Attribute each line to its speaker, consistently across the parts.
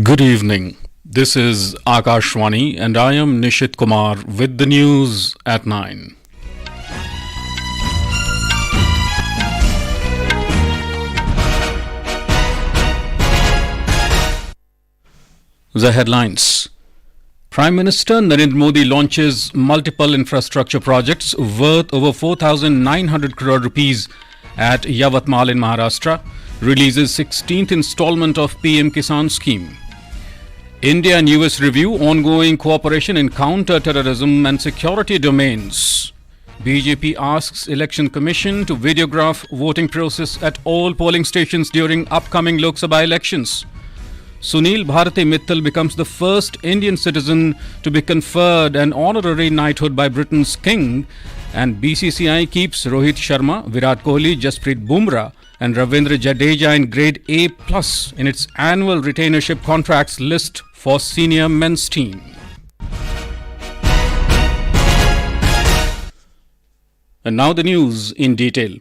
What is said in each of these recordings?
Speaker 1: Good evening. This is Akashwani and I am Nishit Kumar with the news at 9. The headlines. Prime Minister Narendra Modi launches multiple infrastructure projects worth over 4,900 crore rupees at Yavatmal in Maharashtra, releases 16th installment of PM-KISAN scheme. India and US review ongoing cooperation in counter-terrorism and security domains. BJP asks Election Commission to videograph voting process at all polling stations during upcoming Lok Sabha elections. Sunil Bharti Mittal becomes the first Indian citizen to be conferred an honorary knighthood by Britain's king, and BCCI keeps Rohit Sharma, Virat Kohli, Jasprit Bumrah and Ravindra Jadeja in grade A+ in its annual retainership contracts list for senior men's team. And now the news in detail.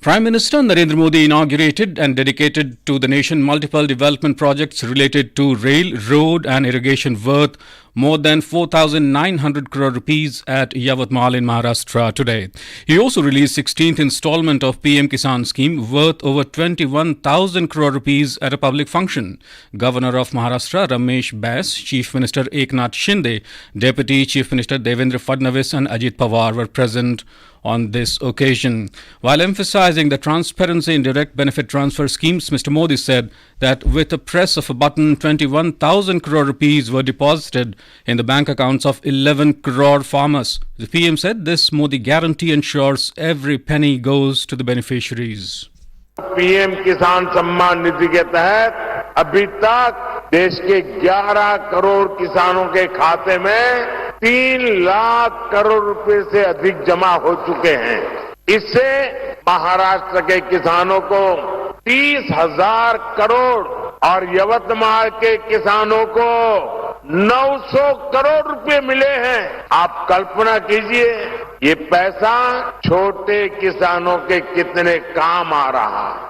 Speaker 1: Prime Minister Narendra Modi inaugurated and dedicated to the nation multiple development projects related to rail, road and irrigation worth more than 4,900 crore rupees at Yavatmal in Maharashtra today. He also released 16th installment of PM-KISAN scheme worth over 21,000 crore rupees at a public function. Governor of Maharashtra Ramesh Bais, Chief Minister Eknath Shinde, Deputy Chief Minister Devendra Fadnavis and Ajit Pawar were present on this occasion. While emphasizing the transparency in direct benefit transfer schemes, Mr. Modi said that with a press of a button, 21,000 crore rupees were deposited in the bank accounts of 11 crore farmers. The PM said this Modi guarantee ensures every penny goes to the beneficiaries.
Speaker 2: PM किसान सम्मान निधि के तहत अभी तक देश के 11 करोड़ किसानों के खाते में 3 लाख करोड़ रुपए से अधिक जमा हो चुके हैं। इससे महाराष्ट्र के किसानों को 30,000 करोड़ और यवतमाल के किसानों को 900 करोड़ रुपए मिले हैं। आप कल्पना कीजिए ये पैसा छोटे किसानों के कितने काम आ रहा है।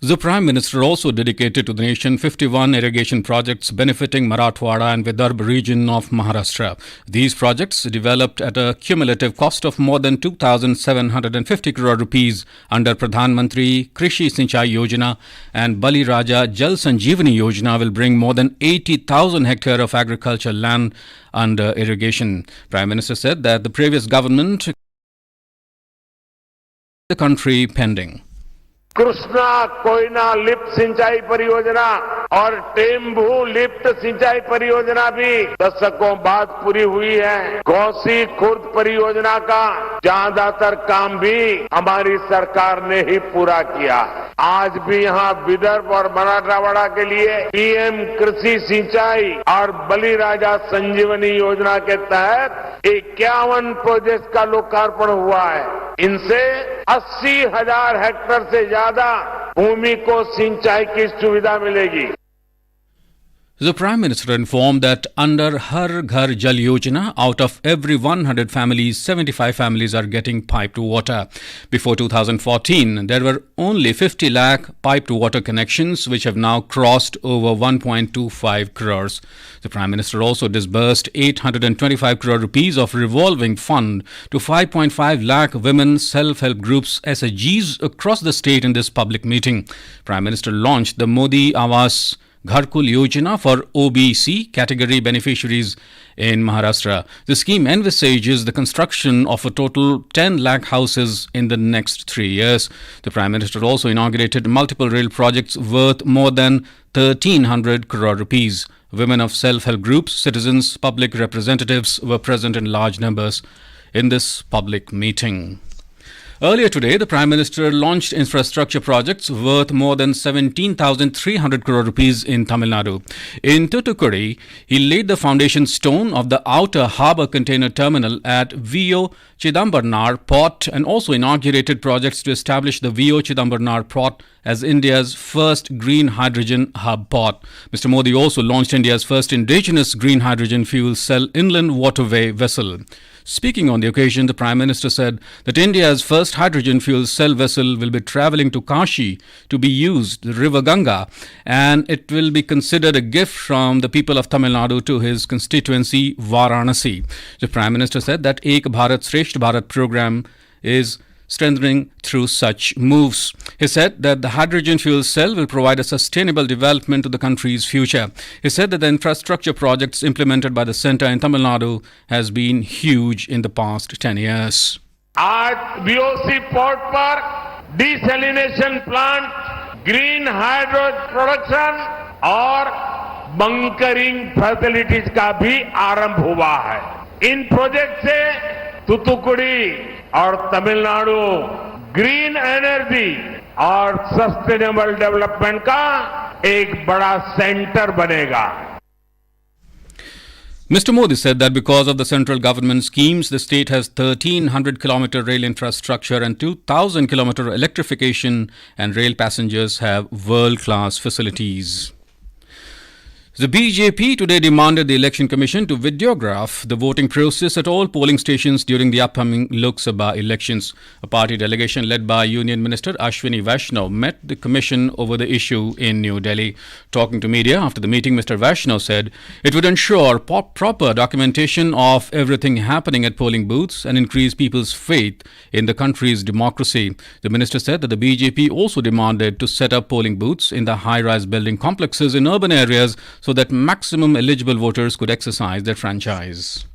Speaker 1: The Prime Minister also dedicated to the nation 51 irrigation projects benefiting Marathwada and Vidarbha region of Maharashtra. These projects, developed at a cumulative cost of more than 2,750 crore rupees under Pradhan Mantri Krishi Sinchai Yojana and Bali Raja Jal Sanjeevani Yojana, will bring more than 80,000 hectares of agricultural land under irrigation. Prime Minister said that the previous government the country pending.
Speaker 2: Krishna Koyna lift सिंचाई परियोजना और Tembu lift सिंचाई परियोजना भी दशकों बाद पूरी हुई है। गौसी खुर्द परियोजना का ज्यादातर काम भी हमारी सरकार ने ही पूरा किया। आज भी यहाँ विदर्भ और मराठवाड़ा के लिए पीएम कृषि सिंचाई और बलि राजा संजीवनी योजना के तहत 51 प्रोजेक्ट का लोकार्पण हुआ है। इनसे 80,000 हेक्टेयर से ज्यादा भूमि को सिंचाई की सुविधा मिलेगी।
Speaker 1: The Prime Minister informed that under Har Ghar Jal Yojana, out of every 100 families, 75 families are getting piped water. Before 2014, there were only 50 lakh piped water connections, which have now crossed over 1.25 crores. The Prime Minister also disbursed 825 crore rupees of revolving fund to 5.5 lakh women self-help groups SHGs across the state in this public meeting. Prime Minister launched the Modi Awas Gharkul Yojana for OBC category beneficiaries in Maharashtra. The scheme envisages the construction of a total 10 lakh houses in the next 3 years. The Prime Minister also inaugurated multiple rail projects worth more than 1,300 crore rupees. Women of self-help groups, citizens, public representatives were present in large numbers in this public meeting. Earlier today, the Prime Minister launched infrastructure projects worth more than 17,300 crore rupees in Tamil Nadu. In Thoothukudi, he laid the foundation stone of the outer harbour container terminal at VO Chidambarnar Port and also inaugurated projects to establish the VO Chidambarnar Port as India's first green hydrogen hub port. Mr. Modi also launched India's first indigenous green hydrogen fuel cell inland waterway vessel. Speaking on the occasion, the Prime Minister said that India's first hydrogen fuel cell vessel will be travelling to Kashi to be used, the river Ganga, and it will be considered a gift from the people of Tamil Nadu to his constituency, Varanasi. The Prime Minister said that Ek Bharat Shresth Bharat program is strengthening through such moves. He said that the hydrogen fuel cell will provide a sustainable development to the country's future. He said that the infrastructure projects implemented by the centre in Tamil Nadu has been huge in the past 10 years.
Speaker 2: आज BOC port पर desalination plant, green hydro production और bunkering facilities का भी आरंभ हुआ है। इन project से तूतुकुड़ी और तमिलनाडु ग्रीन एनर्जी और सस्टेनेबल डेवलपमेंट का एक बड़ा सेंटर बनेगा।
Speaker 1: Mr. Modi said that because of the central government schemes, the state has 1,300-kilometer rail infrastructure and 2,000-kilometer electrification, and rail passengers have world-class facilities. The BJP today demanded the Election Commission to videograph the voting process at all polling stations during the upcoming Lok Sabha elections. A party delegation led by Union Minister Ashwini Vaishnav met the Commission over the issue in New Delhi. Talking to media after the meeting, Mr. Vaishnav said it would ensure proper documentation of everything happening at polling booths and increase people's faith in the country's democracy. The minister said that the BJP also demanded to set up polling booths in the high-rise building complexes in urban areas so that maximum eligible voters could exercise their franchise.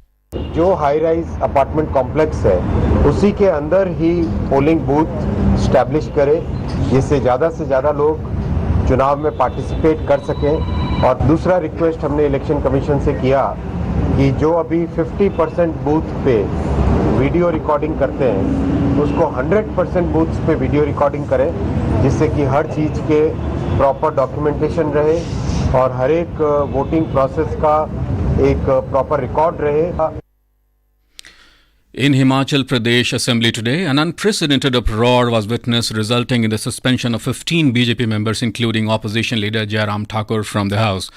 Speaker 3: जो high rise apartment complex है उसी के अंदर ही polling booth establish करे जिससे ज़्यादा लोग चुनाव में पार्टिसिपेट कर सकें। और दूसरा रिक्वेस्ट हमने इलेक्शन कमीशन से किया कि जो अभी 50% बूथ पे वीडियो रिकॉर्डिंग करते हैं उसको 100% बूथ्स पे वीडियो रिकॉर्डिंग करें जिससे कि हर चीज़ के प्रॉपर डॉक्यूमेंटेशन रहे और हर एक वोटिंग प्रोसेस का एक प्रॉपर रिकॉर्ड रहे।
Speaker 1: In Himachal Pradesh Assembly today, an unprecedented uproar was witnessed, resulting in the suspension of 15 BJP members, including opposition leader Jairam Thakur, from the House.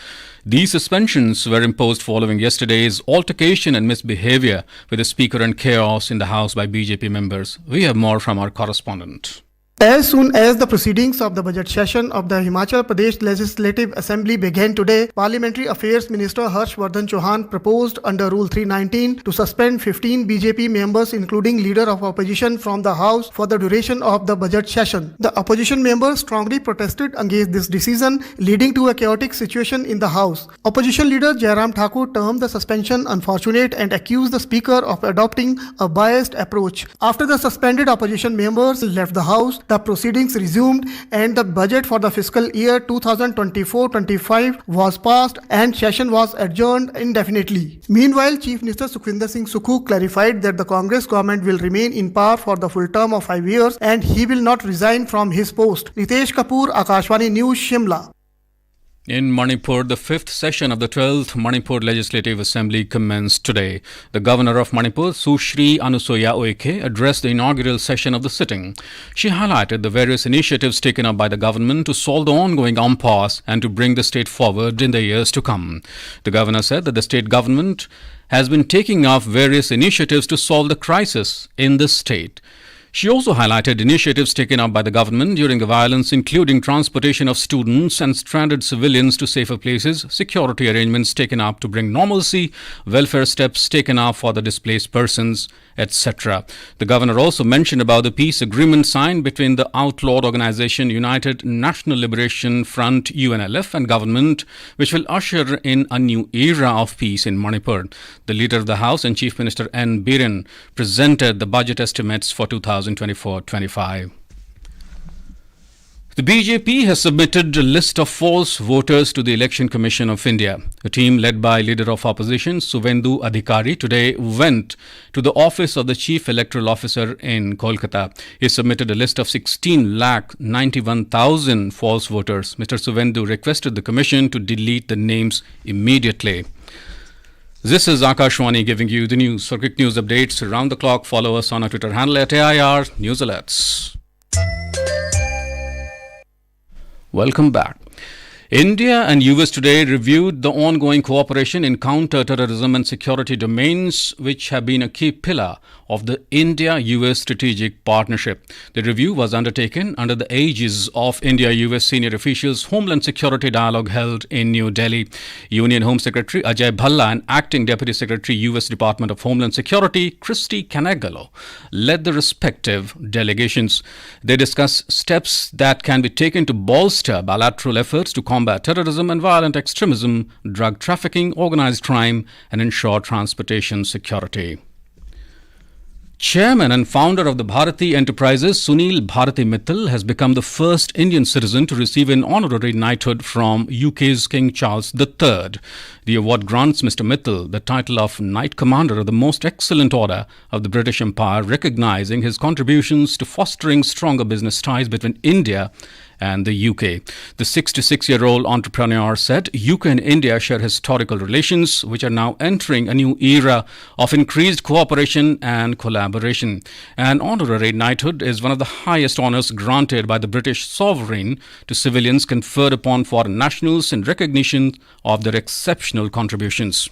Speaker 1: These suspensions were imposed following yesterday's altercation and misbehavior with the Speaker and chaos in the House by BJP members. We have more from our correspondent.
Speaker 4: As soon as the proceedings of the budget session of the Himachal Pradesh Legislative Assembly began today, Parliamentary Affairs Minister Harshvardhan Chauhan proposed under Rule 319 to suspend 15 BJP members, including Leader of Opposition, from the House for the duration of the budget session. The opposition members strongly protested against this decision, leading to a chaotic situation in the House. Opposition Leader Jairam Thakur termed the suspension unfortunate and accused the Speaker of adopting a biased approach. After the suspended opposition members left the House, the proceedings resumed and the budget for the fiscal year 2024-25 was passed and session was adjourned indefinitely. Meanwhile, Chief Minister Sukhwinder Singh Sukhu clarified that the Congress government will remain in power for the full term of 5 years and he will not resign from his post. Ritesh Kapoor, Akashvani News, Shimla.
Speaker 1: In Manipur, the fifth session of the 12th Manipur Legislative Assembly commenced today. The Governor of Manipur, Sushri Anusoya Oike, addressed the inaugural session of the sitting. She highlighted the various initiatives taken up by the government to solve the ongoing impasse and to bring the state forward in the years to come. The Governor said that the state government has been taking up various initiatives to solve the crisis in the state. She also highlighted initiatives taken up by the government during the violence, including transportation of students and stranded civilians to safer places, security arrangements taken up to bring normalcy, welfare steps taken up for the displaced persons, etc. The governor also mentioned about the peace agreement signed between the outlawed organization United National Liberation Front UNLF and government, which will usher in a new era of peace in Manipur. The Leader of the House and Chief Minister N. Biren presented the budget estimates for 2024-25. The BJP has submitted a list of false voters to the Election Commission of India. A team led by Leader of Opposition Suvendu Adhikari today went to the office of the Chief Electoral Officer in Kolkata. He submitted a list of 16,91,000 false voters. Mr. Suvendu requested the Commission to delete the names immediately. This is Akashwani giving you the news. For quick news updates around the clock, follow us on our Twitter handle at AIR News Alerts. Welcome back. India and US today reviewed the ongoing cooperation in counter-terrorism and security domains, which have been a key pillar of the India-US strategic partnership. The review was undertaken under the aegis of India-US senior officials' Homeland Security Dialogue held in New Delhi. Union Home Secretary Ajay Bhalla and Acting Deputy Secretary US Department of Homeland Security Christy Canegalo led the respective delegations. They discussed steps that can be taken to bolster bilateral efforts to combat terrorism and violent extremism, drug trafficking, organized crime, and ensure transportation security. Chairman and founder of the Bharati Enterprises, Sunil Bharti Mittal, has become the first Indian citizen to receive an honorary knighthood from UK's King Charles III. The award grants Mr. Mittal the title of Knight Commander of the Most Excellent Order of the British Empire, recognizing his contributions to fostering stronger business ties between India and the UK. The 66-year-old entrepreneur said UK and India share historical relations, which are now entering a new era of increased cooperation and collaboration. An honorary knighthood is one of the highest honours granted by the British sovereign to civilians, conferred upon foreign nationals in recognition of their exceptional contributions.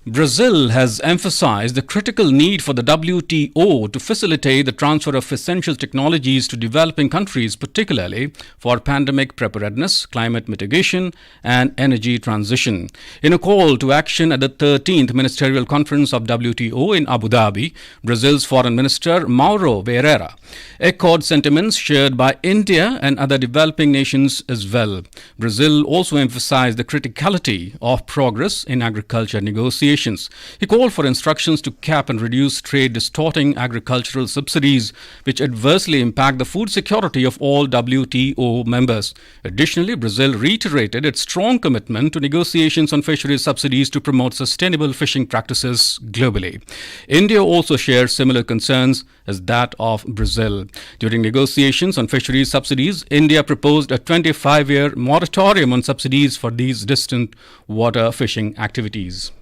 Speaker 1: Brazil has emphasized the critical need for the WTO to facilitate the transfer of essential technologies to developing countries, particularly for pandemic preparedness, climate mitigation, and energy transition. In a call to action at the 13th Ministerial Conference of WTO in Abu Dhabi, Brazil's Foreign Minister Mauro Vieira echoed sentiments shared by India and other developing nations as well. Brazil also emphasized the criticality of progress in agriculture negotiations. He called for instructions to cap and reduce trade distorting agricultural subsidies, which adversely impact the food security of all WTO members. Additionally, Brazil reiterated its strong commitment to negotiations on fisheries subsidies to promote sustainable fishing practices globally. India also shares similar concerns as that of Brazil. During negotiations on fisheries subsidies, India proposed a 25-year moratorium on subsidies for these distant water fishing activities.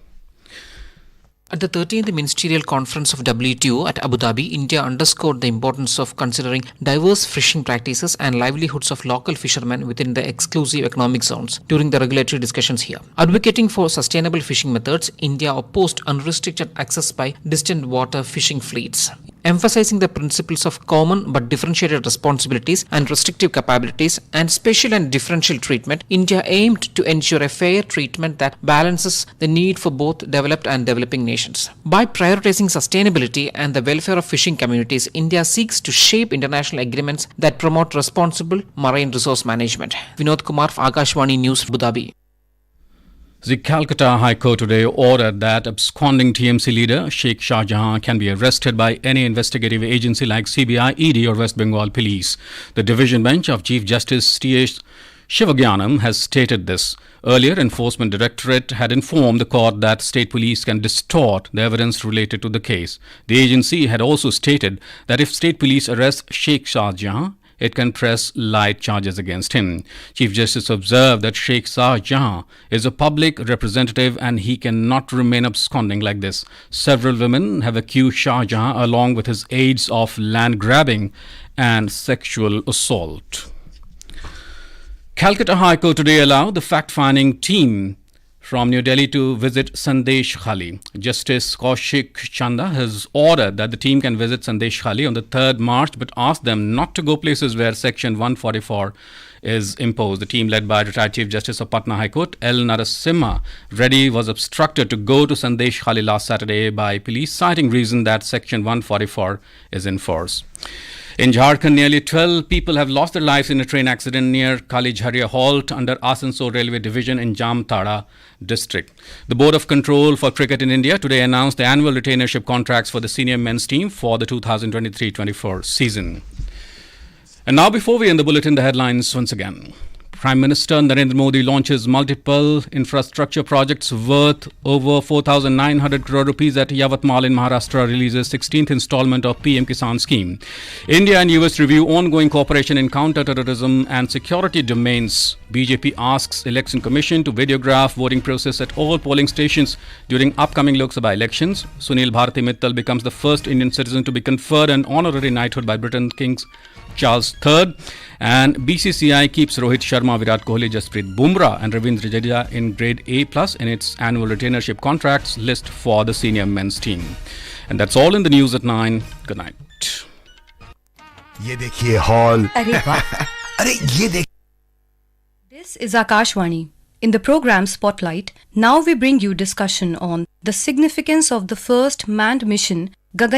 Speaker 5: At the 13th Ministerial Conference of WTO at Abu Dhabi, India underscored the importance of considering diverse fishing practices and livelihoods of local fishermen within the exclusive economic zones during the regulatory discussions here. Advocating for sustainable fishing methods, India opposed unrestricted access by distant water fishing fleets. Emphasizing the principles of common but differentiated responsibilities and restrictive capabilities and special and differential treatment, India aimed to ensure a fair treatment that balances the need for both developed and developing nations. By prioritizing sustainability and the welfare of fishing communities, India seeks to shape international agreements that promote responsible marine resource management. Vinod Kumar, Akashvani News, Abu Dhabi.
Speaker 1: The Calcutta High Court today ordered that absconding TMC leader Sheikh Shah Jahan can be arrested by any investigative agency like CBI, ED or West Bengal Police. The division bench of Chief Justice T.H. Shivagyanam has stated this. Earlier, Enforcement Directorate had informed the court that state police can distort the evidence related to the case. The agency had also stated that if state police arrest Sheikh Shah Jahan, it can press light charges against him. Chief Justice observed that Sheikh Shah Jahan is a public representative and he cannot remain absconding like this. Several women have accused Shah Jahan along with his aides of land grabbing and sexual assault. Calcutta High Court today allowed the fact-finding team from New Delhi to visit Sandesh Khali. Justice Kaushik Chanda has ordered that the team can visit Sandesh Khali on the 3rd March but asked them not to go places where Section 144 is imposed. The team led by retired Chief Justice of Patna High Court, L. Narasimha Reddy, was obstructed to go to Sandesh Khali last Saturday by police, citing reason that Section 144 is in force. In Jharkhand, nearly 12 people have lost their lives in a train accident near Kalijharia Halt under Asansol Railway Division in Jamtara district. The Board of Control for Cricket in India today announced the annual retainership contracts for the senior men's team for the 2023-24 season. And now, before we end the bulletin, the headlines once again. Prime Minister Narendra Modi launches multiple infrastructure projects worth over 4,900 crore rupees at Yavatmal in Maharashtra, releases 16th installment of PM-KISAN scheme. India and US review ongoing cooperation in counter-terrorism and security domains. BJP asks Election Commission to videograph voting process at all polling stations during upcoming Lok Sabha elections. Sunil Bharti Mittal becomes the first Indian citizen to be conferred an honorary knighthood by Britain's King's Charles III. And BCCI keeps Rohit Sharma, Virat Kohli, Jasprit Bumrah and Ravindra Jadeja in grade A+ in its annual retainership contracts list for the senior men's team. And that's all in the news at 9. Good night.
Speaker 6: ये देखिए hall
Speaker 7: अरे वाह
Speaker 6: अरे ये देख
Speaker 7: This is Akashvani. In the program Spotlight, now we bring you discussion on the significance of the first manned mission Gagan